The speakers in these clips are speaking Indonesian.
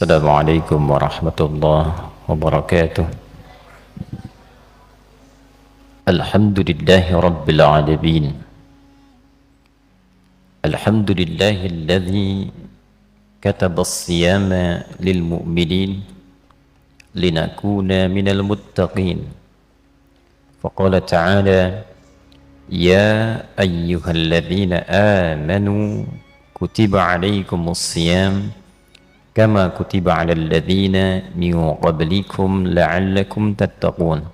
Assalamualaikum warahmatullahi wabarakatuh. Alhamdulillahi rabbil alamin. Alhamdulillahilladzi kataba as-siyama lil mu'minin linakuna minal muttaqin. Faqala ta'ala ya ayyuhalladzina amanu kutiba alaikumus siyam kama kutiba alal ladzina min qablikum la'allakum tattaqun.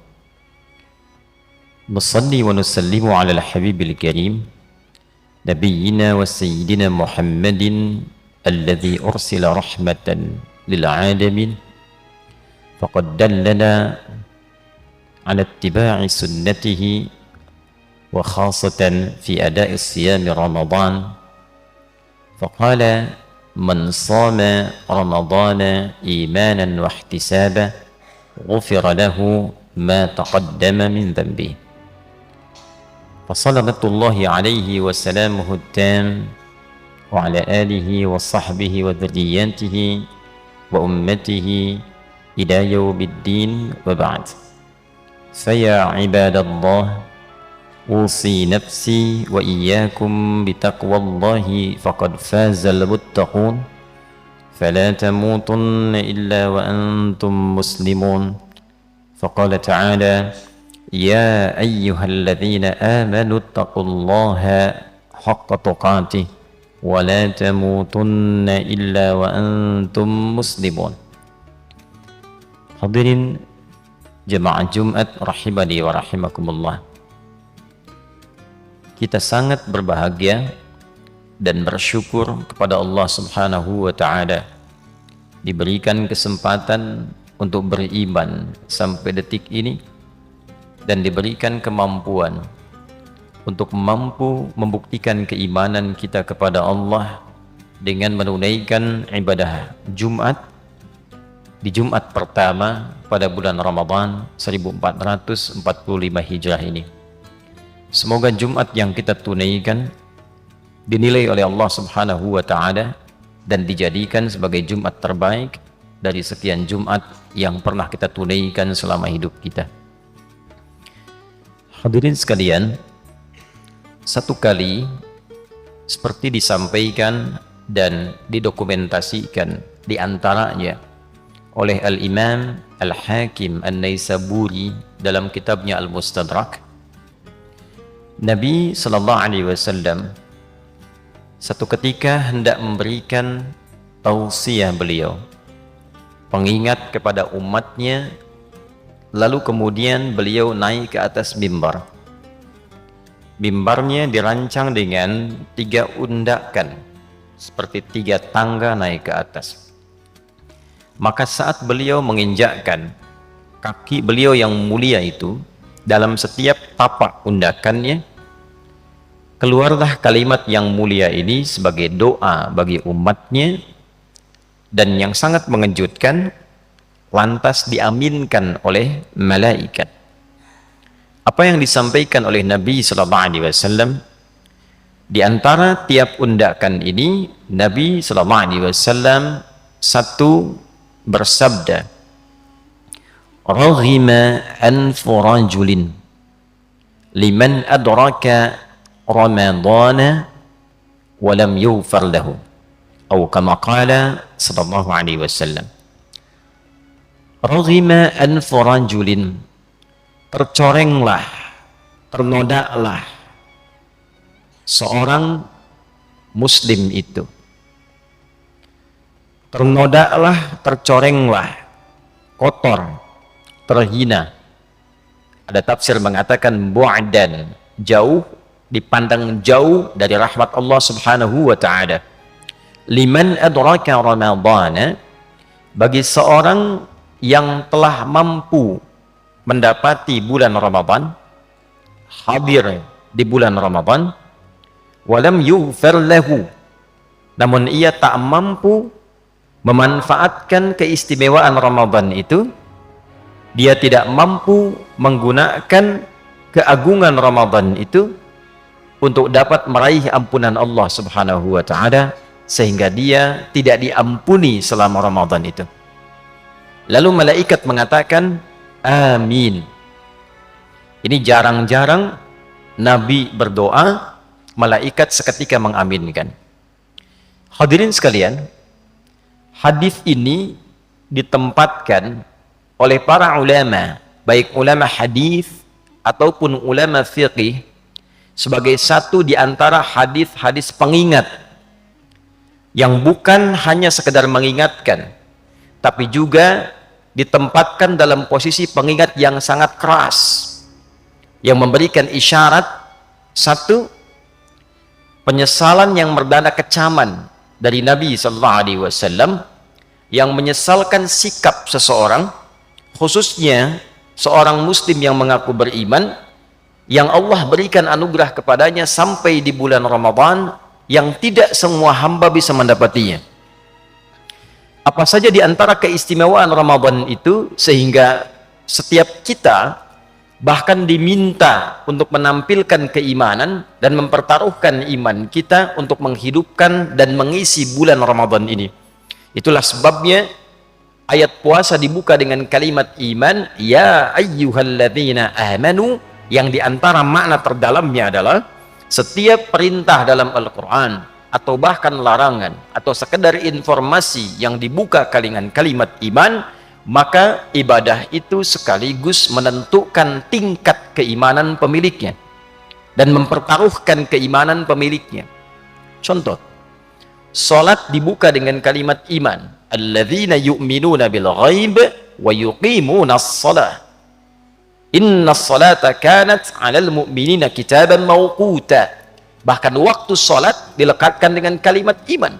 Nusalli wa nusallimu ala al-habibil karim nabiyyina wa sayyidina Muhammadin alladzi ursila rahmatan lil alamin faqad dallana ala ittiba'i sunnatihi wa khasatan fi ada'i siyam Ramadan faqala man sama ramadana imanan wa ihtisaba ghufira lahu ma taqaddama min dhanbi. Fassalawatullahi alaihi wa salamuhu tam wa ala alihi wa sahbihi wa dhurriyyatihi wa ummatihi ila yaumiddin wa ba'd. Faya ibadallah أوصي نفسي وإياكم بتقوى الله فقد فاز المتقون فلا تموتن إلا وأنتم مسلمون. فقال تعالى يا أيها الذين آمنوا اتقوا الله حق تقاته ولا تموتن إلا وأنتم مسلمون. Hadirin jemaah Jumat rahimani wa rahimakumullah. Kita sangat berbahagia dan bersyukur kepada Allah Subhanahu wa Ta'ala diberikan kesempatan untuk beriman sampai detik ini dan diberikan kemampuan untuk mampu membuktikan keimanan kita kepada Allah dengan menunaikan ibadah Jumat di Jumat pertama pada bulan Ramadan 1445 Hijrah ini. Semoga Jumat yang kita tunaikan dinilai oleh Allah Subhanahu wa Ta'ala dan dijadikan sebagai Jumat terbaik dari sekian Jumat yang pernah kita tunaikan selama hidup kita. Hadirin sekalian, satu kali seperti disampaikan dan didokumentasikan di antaranya oleh Al-Imam Al-Hakim An-Naisaburi dalam kitabnya Al-Mustadrak, Nabi sallallahu alaihi wasallam satu ketika hendak memberikan tausiah beliau, pengingat kepada umatnya, lalu kemudian beliau naik ke atas mimbar. Mimbarnya dirancang dengan 3 undakan, seperti 3 tangga naik ke atas. Maka saat beliau menginjakkan kaki beliau yang mulia itu, dalam setiap tapak undakannya keluarlah kalimat yang mulia ini sebagai doa bagi umatnya, dan yang sangat mengejutkan lantas diaminkan oleh malaikat. Apa yang disampaikan oleh Nabi sallallahu alaihi wasallam di antara tiap undakan ini, Nabi sallallahu alaihi wasallam satu bersabda, raghima anfu rajulin liman adraka ramadana wa lam yughfar lahu, atau kama qala sallallahu alaihi wasallam. Raghima anfu rajulin, tercorenglah, ternodaklah seorang muslim itu, ternodaklah, tercorenglah, kotor, terhina. Ada tafsir mengatakan bu'dan, jauh, dipandang jauh dari rahmat Allah Subhanahu wa Ta'ala. Liman adraka ramadana, bagi seorang yang telah mampu mendapati bulan Ramadan, hadir di bulan Ramadan, walam yughfar lahu, namun ia tak mampu memanfaatkan keistimewaan Ramadan itu, dia tidak mampu menggunakan keagungan Ramadan itu untuk dapat meraih ampunan Allah Subhanahu wa Ta'ala, sehingga dia tidak diampuni selama Ramadan itu. Lalu malaikat mengatakan amin. Ini jarang-jarang Nabi berdoa, malaikat seketika mengaminkan. Hadirin sekalian, hadis ini ditempatkan oleh para ulama, baik ulama hadis ataupun ulama fiqih, sebagai satu di antara hadis-hadis pengingat yang bukan hanya sekedar mengingatkan, tapi juga ditempatkan dalam posisi pengingat yang sangat keras, yang memberikan isyarat satu, penyesalan yang merdana kecaman dari Nabi SAW yang menyesalkan sikap seseorang, khususnya seorang muslim yang mengaku beriman, yang Allah berikan anugerah kepadanya sampai di bulan Ramadan yang tidak semua hamba bisa mendapatinya. Apa saja di antara keistimewaan Ramadan itu, sehingga setiap kita bahkan diminta untuk menampilkan keimanan dan mempertaruhkan iman kita untuk menghidupkan dan mengisi bulan Ramadan ini. Itulah sebabnya ayat puasa dibuka dengan kalimat iman, ya ayyuhalladzina amanu, yang diantara makna terdalamnya adalah setiap perintah dalam Al-Quran atau bahkan larangan atau sekedar informasi yang dibuka dengan kalimat iman, maka ibadah itu sekaligus menentukan tingkat keimanan pemiliknya dan mempertaruhkan keimanan pemiliknya. Contoh, salat dibuka dengan kalimat iman, alladzina yu'minuna bil ghaib wa yuqimuna as-salah, inna as-salata kanat 'alal mu'minina kitaban mawquta. Bahkan waktu sholat dilekatkan dengan kalimat iman.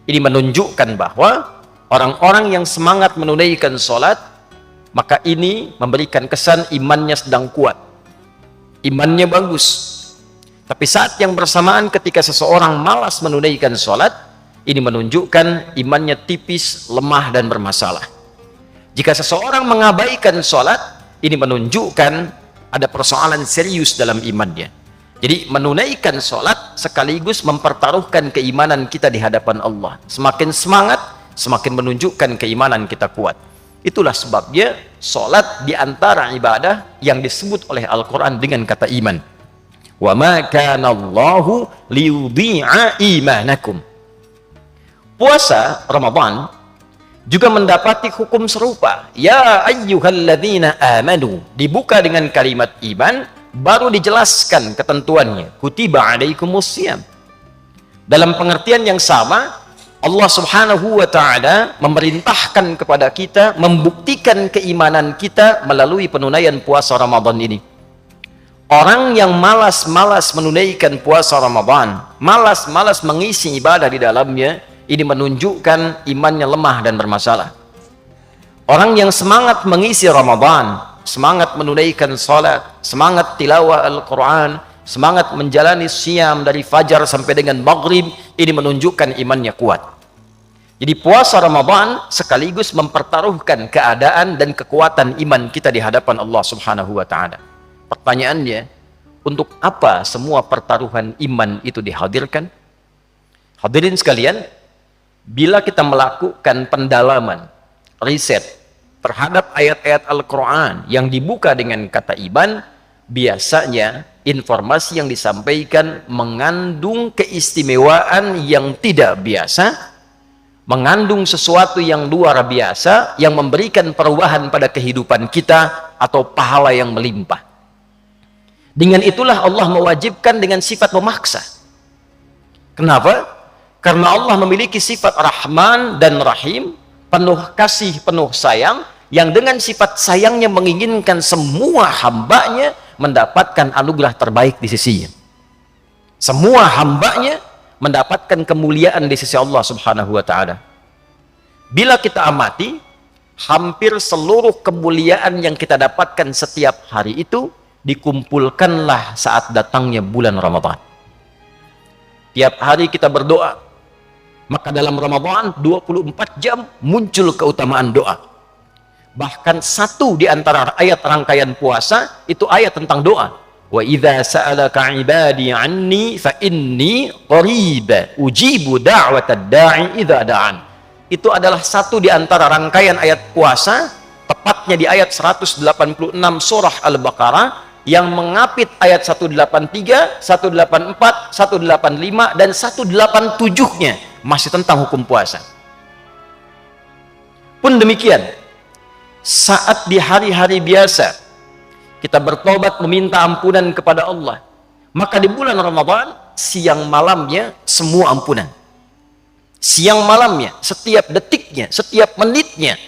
Ini menunjukkan bahwa orang-orang yang semangat menunaikan sholat, maka ini memberikan kesan imannya sedang kuat, imannya bagus. Tapi saat yang bersamaan ketika seseorang malas menunaikan sholat, ini menunjukkan imannya tipis, lemah dan bermasalah. Jika seseorang mengabaikan sholat, ini menunjukkan ada persoalan serius dalam imannya. Jadi menunaikan sholat sekaligus mempertaruhkan keimanan kita di hadapan Allah. Semakin semangat, semakin menunjukkan keimanan kita kuat. Itulah sebabnya sholat diantara ibadah yang disebut oleh Al-Quran dengan kata iman. Wa ma kana Allahu liyudhi'a imanakum. Puasa Ramadan juga mendapati hukum serupa. Ya ayyuhalladzina amanu, dibuka dengan kalimat iman, baru dijelaskan ketentuannya, kutiba alaikumusiyam. Dalam pengertian yang sama, Allah Subhanahu wa ta'ala memerintahkan kepada kita membuktikan keimanan kita melalui penunaian puasa Ramadan ini. Orang yang malas-malas menunaikan puasa Ramadan, malas-malas mengisi ibadah di dalamnya, ini menunjukkan imannya lemah dan bermasalah. Orang yang semangat mengisi Ramadan, semangat menunaikan salat, semangat tilawah Al-Quran, semangat menjalani siam dari fajar sampai dengan maghrib, ini menunjukkan imannya kuat. Jadi puasa Ramadan sekaligus mempertaruhkan keadaan dan kekuatan iman kita di hadapan Allah Subhanahu wa ta'ala. Pertanyaannya, untuk apa semua pertaruhan iman itu dihadirkan? Hadirin sekalian, bila kita melakukan pendalaman, riset terhadap ayat-ayat Al-Quran yang dibuka dengan kata iman, biasanya informasi yang disampaikan mengandung keistimewaan yang tidak biasa, mengandung sesuatu yang luar biasa, yang memberikan perubahan pada kehidupan kita atau pahala yang melimpah. Dengan itulah Allah mewajibkan dengan sifat memaksa. Kenapa? Karena Allah memiliki sifat Rahman dan Rahim, penuh kasih, penuh sayang, yang dengan sifat sayangnya menginginkan semua hambanya mendapatkan anugerah terbaik di sisinya. Semua hambanya mendapatkan kemuliaan di sisi Allah Subhanahu wa ta'ala. Bila kita amati, hampir seluruh kemuliaan yang kita dapatkan setiap hari itu dikumpulkanlah saat datangnya bulan Ramadan. Tiap hari kita berdoa, maka dalam Ramadan 24 jam muncul keutamaan doa. Bahkan satu di antara ayat rangkaian puasa itu ayat tentang doa. Wa idza sa'alaka 'ibadi 'anni fa inni qarib ujibu da'watad da'i idza da'an. Itu adalah satu di antara rangkaian ayat puasa, tepatnya di ayat 186 surah Al-Baqarah, yang mengapit ayat 183, 184, 185 dan 187-nya masih tentang hukum puasa. Pun demikian, saat di hari-hari biasa kita bertobat meminta ampunan kepada Allah, maka di bulan Ramadan siang malamnya semua ampunan. Siang malamnya, setiap detiknya, setiap menitnya.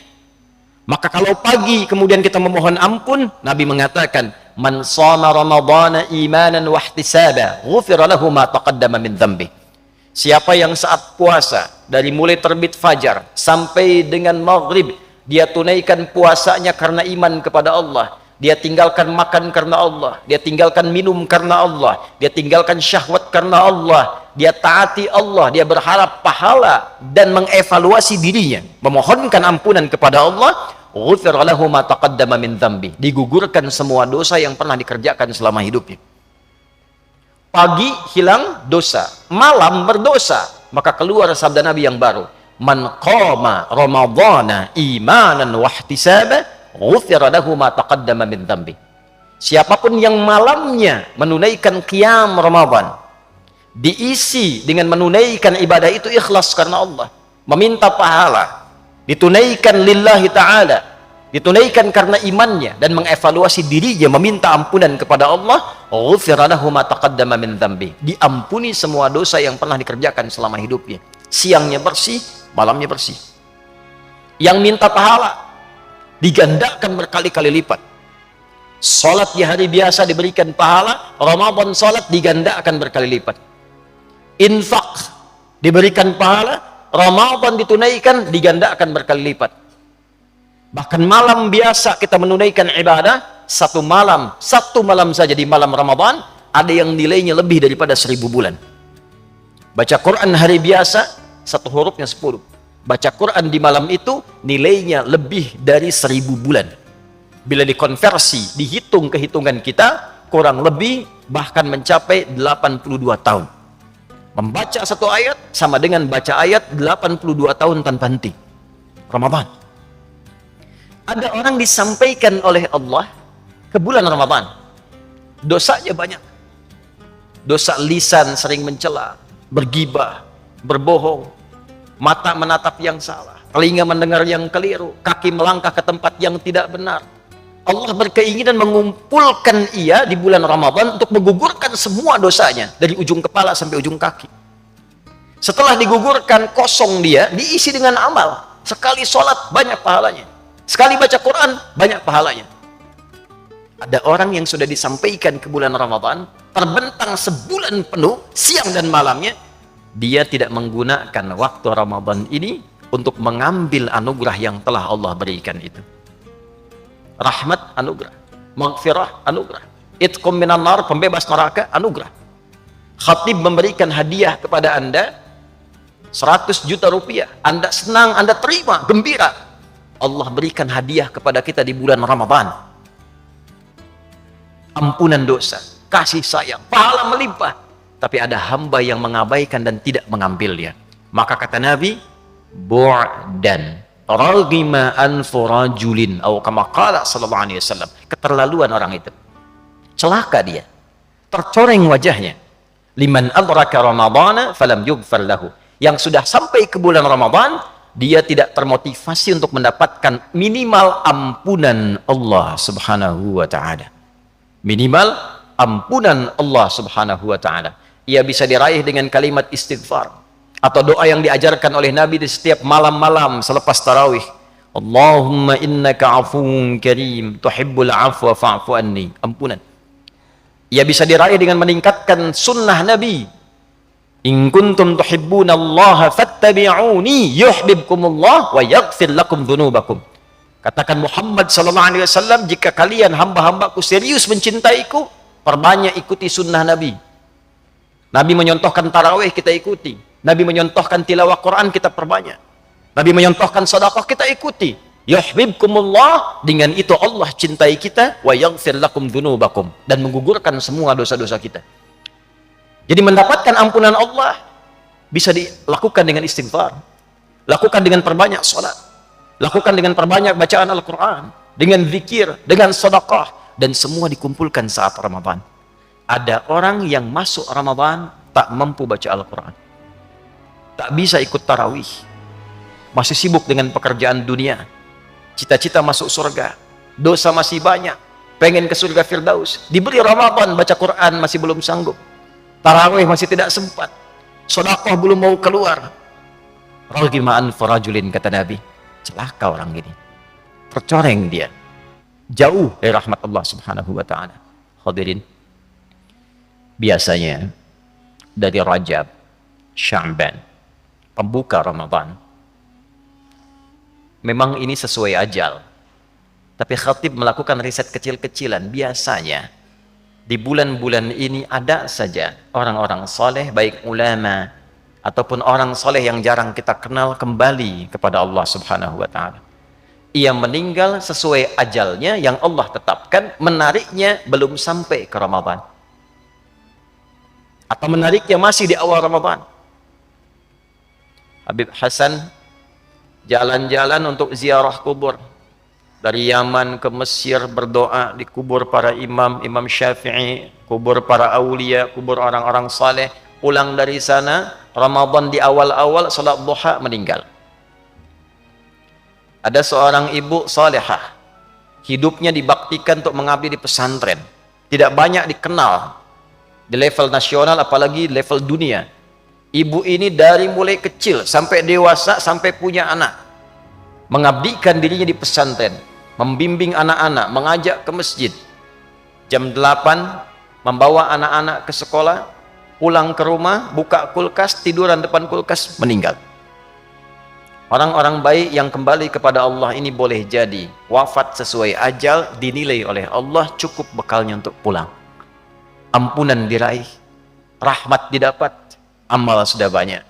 Maka kalau pagi kemudian kita memohon ampun, Nabi mengatakan, man shoma ramadhana imanan wa ihtisaba ghufira lahu ma taqaddama min dhanbi. Siapa yang saat puasa dari mulai terbit fajar sampai dengan maghrib dia tunaikan puasanya karena iman kepada Allah, dia tinggalkan makan karena Allah, dia tinggalkan minum karena Allah, dia tinggalkan syahwat karena Allah, dia taati Allah, dia berharap pahala dan mengevaluasi dirinya, memohonkan ampunan kepada Allah, ghufira lahu ma taqaddama min dhanbi, digugurkan semua dosa yang pernah dikerjakan selama hidupnya. Pagi hilang dosa, malam berdosa, maka keluar sabda Nabi yang baru, man qama ramadhana imanan wa ihtisaba ghufira lahu ma taqaddama min dhanbi. Siapapun yang malamnya menunaikan qiyam Ramadan, diisi dengan menunaikan ibadah itu ikhlas karena Allah, meminta pahala, ditunaikan lillahi ta'ala, ditunaikan karena imannya dan mengevaluasi dirinya, meminta ampunan kepada Allah, ghufira lahu ma taqaddama min dhanbi, diampuni semua dosa yang pernah dikerjakan selama hidupnya. Siangnya bersih, malamnya bersih. Yang minta pahala digandakan berkali-kali lipat. Salat di hari biasa diberikan pahala, Ramadan salat digandakan berkali lipat. Infak diberikan pahala, Ramadan ditunaikan digandakan berkali lipat. Bahkan malam biasa kita menunaikan ibadah, satu malam saja di malam Ramadan ada yang nilainya lebih daripada 1000 bulan. Baca Quran hari biasa satu hurufnya 10. Baca Quran di malam itu nilainya lebih dari 1000 bulan. Bila dikonversi, dihitung kehitungan kita, kurang lebih bahkan mencapai 82 tahun. Membaca satu ayat sama dengan baca ayat 82 tahun tanpa henti. Ramadan. Ada orang disampaikan oleh Allah ke bulan Ramadan, dosanya banyak. Dosa lisan sering mencela, bergibah, berbohong, mata menatap yang salah, telinga mendengar yang keliru, kaki melangkah ke tempat yang tidak benar. Allah berkeinginan mengumpulkan ia di bulan Ramadan untuk menggugurkan semua dosanya dari ujung kepala sampai ujung kaki. Setelah digugurkan, kosong dia, diisi dengan amal. Sekali sholat banyak pahalanya, sekali baca Quran banyak pahalanya. Ada orang yang sudah disampaikan ke bulan Ramadan, terbentang sebulan penuh siang dan malamnya, dia tidak menggunakan waktu Ramadan ini untuk mengambil anugerah yang telah Allah berikan itu. Rahmat, anugerah. Maghfirah, anugerah. Itqum minan nar, pembebas neraka, anugerah. Khatib memberikan hadiah kepada Anda 100 juta rupiah. Anda senang, Anda terima, gembira. Allah berikan hadiah kepada kita di bulan Ramadan. Ampunan dosa, kasih sayang, pahala melimpah. Tapi ada hamba yang mengabaikan dan tidak mengambilnya. Maka kata Nabi, bu'dan raghima anfu rajulin, atau kama qala sallallahu alaihi wasallam, keterlaluan orang itu, celaka dia, tercoreng wajahnya. Liman adraka ramadhana falam yughfar lahu, yang sudah sampai ke bulan Ramadan dia tidak termotivasi untuk mendapatkan minimal ampunan Allah subhanahu wa ta'ala. Minimal ampunan Allah subhanahu wa ta'ala. Ia bisa diraih dengan kalimat istighfar atau doa yang diajarkan oleh Nabi di setiap malam-malam selepas tarawih. Allahumma innaka afuwun karim tuhibbul afwa fa'fu anni. Ampunan. Ia bisa diraih dengan meningkatkan sunnah Nabi. In kuntum tuhibbunallaha fattabi'uni yuhibbukumullah wa yaghfir lakum dzunubakum. Katakan Muhammad sallallahu alaihi wasallam, jika kalian hamba-hambaku serius mencintaiku, perbanyak ikuti sunnah Nabi. Nabi menyontohkan tarawih, kita ikuti. Nabi menyontohkan tilawah Quran, kita perbanyak. Nabi menyontohkan sedekah, kita ikuti. Yuhibbukumullah, dengan itu Allah cintai kita, wa yaghfir lakum dzunubakum, dan menggugurkan semua dosa-dosa kita. Jadi mendapatkan ampunan Allah bisa dilakukan dengan istighfar, lakukan dengan perbanyak salat, lakukan dengan perbanyak bacaan Al-Quran, dengan zikir, dengan sedekah, dan semua dikumpulkan saat Ramadan. Ada orang yang masuk Ramadan tak mampu baca Al-Quran, tak bisa ikut tarawih, masih sibuk dengan pekerjaan dunia, cita-cita masuk surga, dosa masih banyak, pengen ke surga Firdaus, diberi Ramadan baca Quran masih belum sanggup, tarawih masih tidak sempat, sedekah belum mau keluar. Raghima anfa rajulin, kata Nabi, celaka orang ini, tercoreng dia, jauh dari rahmat Allah Subhanahu wa taala. Hadirin, biasanya dari Rajab, Sya'ban, pembuka Ramadan, memang ini sesuai ajal, tapi khatib melakukan riset kecil-kecilan. Biasanya di bulan-bulan ini ada saja orang-orang soleh, baik ulama ataupun orang soleh yang jarang kita kenal, kembali kepada Allah Subhanahu wa ta'ala. Ia meninggal sesuai ajalnya yang Allah tetapkan, menariknya belum sampai ke Ramadan, atau menariknya masih di awal Ramadan. Habib Hasan jalan-jalan untuk ziarah kubur, dari Yaman ke Mesir, berdoa di kubur para imam, Imam Syafi'i, kubur para aulia, kubur orang-orang saleh. Pulang dari sana, Ramadan di awal-awal, salat duha, meninggal. Ada seorang ibu salehah, hidupnya dibaktikan untuk mengabdi di pesantren, tidak banyak dikenal di level nasional, apalagi level dunia. Ibu ini dari mulai kecil sampai dewasa, sampai punya anak, mengabdikan dirinya di pesantren, membimbing anak-anak, mengajak ke masjid. Jam 8 membawa anak-anak ke sekolah, pulang ke rumah, buka kulkas, tiduran depan kulkas, meninggal. Orang-orang baik yang kembali kepada Allah ini boleh jadi wafat sesuai ajal, dinilai oleh Allah cukup bekalnya untuk pulang. Ampunan diraih, rahmat didapat, amal sudah banyak.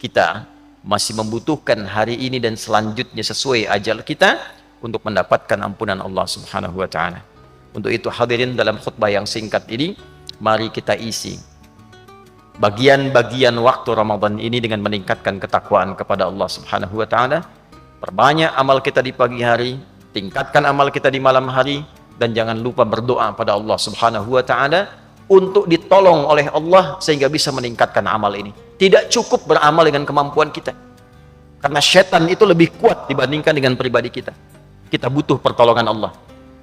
Kita masih membutuhkan hari ini dan selanjutnya sesuai ajal kita untuk mendapatkan ampunan Allah Subhanahu wa ta'ala. Untuk itu hadirin, dalam khutbah yang singkat ini, mari kita isi bagian-bagian waktu Ramadan ini dengan meningkatkan ketakwaan kepada Allah Subhanahu wa ta'ala. Perbanyak amal kita di pagi hari, tingkatkan amal kita di malam hari, dan jangan lupa berdoa pada Allah Subhanahu wa ta'ala untuk ditolong oleh Allah sehingga bisa meningkatkan amal ini. Tidak cukup beramal dengan kemampuan kita, karena syaitan itu lebih kuat dibandingkan dengan pribadi kita. Kita butuh pertolongan Allah.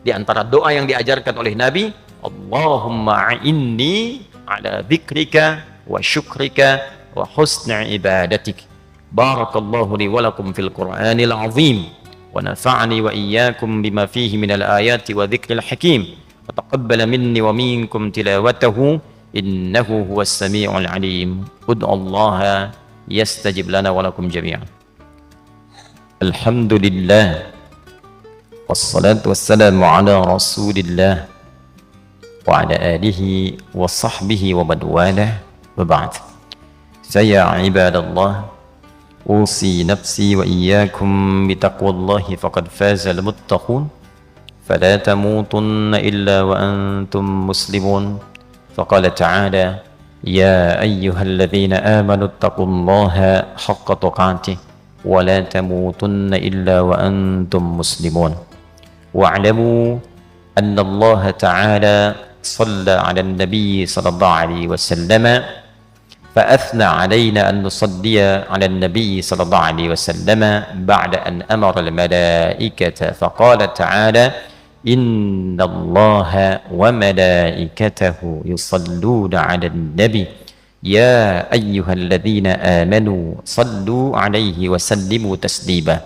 Di antara doa yang diajarkan oleh Nabi, Allahumma a'inni ala dzikrika wa syukrika wa husni ibadatik. Barakallahu li wa lakum fil Qur'anil azim, wa nafa'ani wa iyyakum bima fihi minal ayati wa dzikril hakim, wa taqabbala minni wa minkum tilawatahu, innahu huwas sami'ul alim. Ud'ullaha yastajib lana wa lakum jami'an. Alhamdulillah, wassalatu wassalamu ala rasulillah wa ala alihi wa sahbihi wa man walah, wa ba'd. Saya ibadallah, usi nafsi wa iyyakum bitaqwallahi faqad fazal muttaqun, fala tamutunna illa wa antum muslimun. Faqala ta'ala, ya ayyuhalladzina amanu ittaqullaha haqqa tuqatih wa la tamutunna illa wa antum muslimun. Wa'lamu anna Allah ta'ala صلى على النبي صلى الله عليه وسلم، فأثنى علينا أن نصلي على النبي صلى الله عليه وسلم بعد أن أمر الملائكة، فقال تعالى إن الله وملائكته يصلون على النبي يا أيها الذين آمنوا صلوا عليه وسلموا تسليما.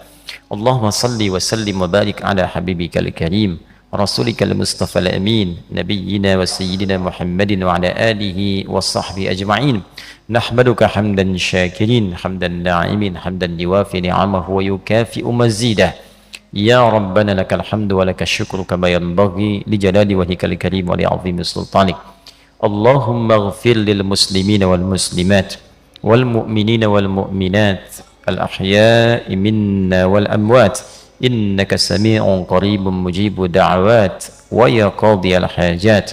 اللهم صل وسلم وبارك على حبيبك الكريم رسولك المصطفى الأمين نبينا وسيدنا محمد وعلى آله وصحبه أجمعين. نحمدك حمدا شاكرين، حمدا ناعمين، حمدا يوافي نعمه ويكافئ مزيده. يا ربنا لك الحمد ولك الشكر كما ينبغي لجلال وجهك الكريم ولعظيم سلطانك. اللهم اغفر للمسلمين والمسلمات والمؤمنين والمؤمنات الأحياء منا والأموات إنك سميع قريب مجيب دعوات ويا قاضي الحاجات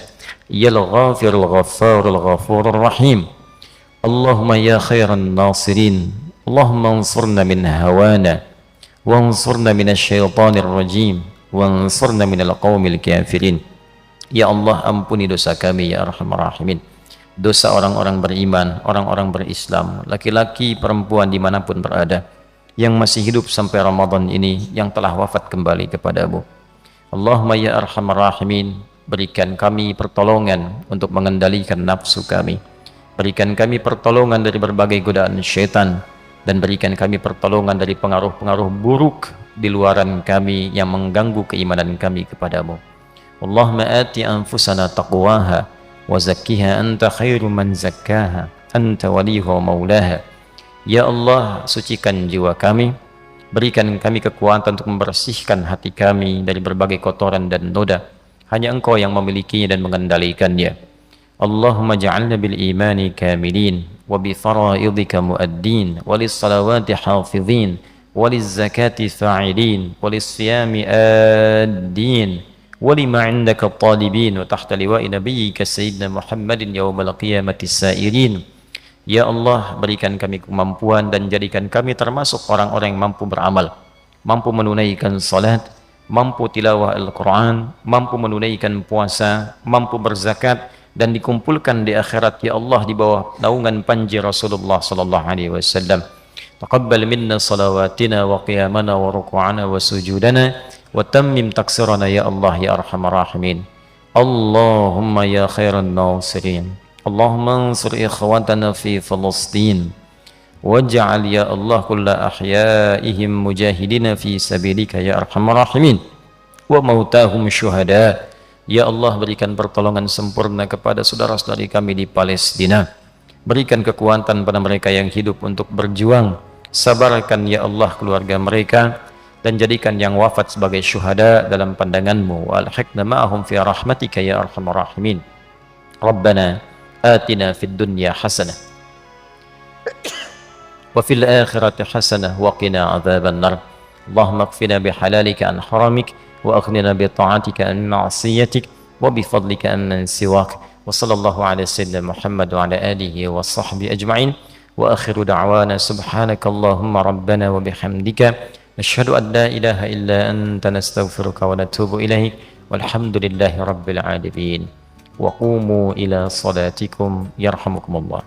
يا الغافر الغفار الغفور الرحيم اللهم يا خير الناصرين اللهم انصرنا من هوانا وانصرنا من الشيطان الرجيم وانصرنا من القوم الكافرين. Ya Allah, ampuni dosa kami ya Arhamar Rahimin, dosa orang-orang beriman, orang-orang berislam, laki-laki, perempuan dimanapun berada, yang masih hidup sampai Ramadan ini, yang telah wafat kembali kepadamu. Allahumma ya Arhamar Rahimin, berikan kami pertolongan untuk mengendalikan nafsu kami, berikan kami pertolongan dari berbagai godaan syaitan, dan berikan kami pertolongan dari pengaruh-pengaruh buruk di luaran kami yang mengganggu keimanan kami kepadamu. Allahumma ati anfusana taqwaha wa zakkiha anta khairu man zakkaha anta waliha wa maulaha. Ya Allah, sucikan jiwa kami, berikan kami kekuatan untuk membersihkan hati kami dari berbagai kotoran dan noda. Hanya Engkau yang memilikinya dan mengendalikannya. Allahumma ja'alna bil imani kamilin wa bi faraidika muaddin wa lis salawati hafizin wa liz zakati fa'ilin wa lis siyami addin wa lima 'indaka talibin wa tahta liwa'i nabiyyika sayyidina Muhammadin yaumal qiyamati sairin. Ya Allah, berikan kami kemampuan dan jadikan kami termasuk orang-orang yang mampu beramal, mampu menunaikan salat, mampu tilawah Al-Quran, mampu menunaikan puasa, mampu berzakat, dan dikumpulkan di akhirat ya Allah di bawah naungan panji Rasulullah sallallahu alaihi wasallam. Taqabbal minna salawatina wa qiyamana wa ruku'ana wa sujudana wa tammim taksirana ya Allah ya Arhamar Rahimin. Allahumma ya khairan nasirin, Allahumma ansur ikhwatana fi Filistin waj'al ya Allah kulla ahyaihim mujahidina fi sabilika ya Arhamar Rahimin wa mautahum syuhada. Ya Allah, berikan pertolongan sempurna kepada saudara-saudari kami di Palestina, berikan kekuatan pada mereka yang hidup untuk berjuang, sabarkan ya Allah keluarga mereka, dan jadikan yang wafat sebagai syuhada dalam pandangan-Mu. Wa alhiqna ma'ahum fi rahmatika ya Arhamar Rahimin. Rabbana atina fid dunya hasanah wa fil akhirati hasanah wa qina adzaban nar. Allahumma qfina bihalalika an haramik wa aghnina bi ta'atika an ma'siyatik wa bi fadlika amman siwak. Wa sallallahu ala sayyidina Muhammad wa ala alihi wa sahbihi ajma'in. Wa akhiru da'wana subhanakallahumma rabbana wa bihamdika nashhadu an la ilaha illa anta nastaghfiruka wa natubu ilaik. Walhamdulillahi rabbil alamin. Wa qumu ila salatikum yarhamukumullah.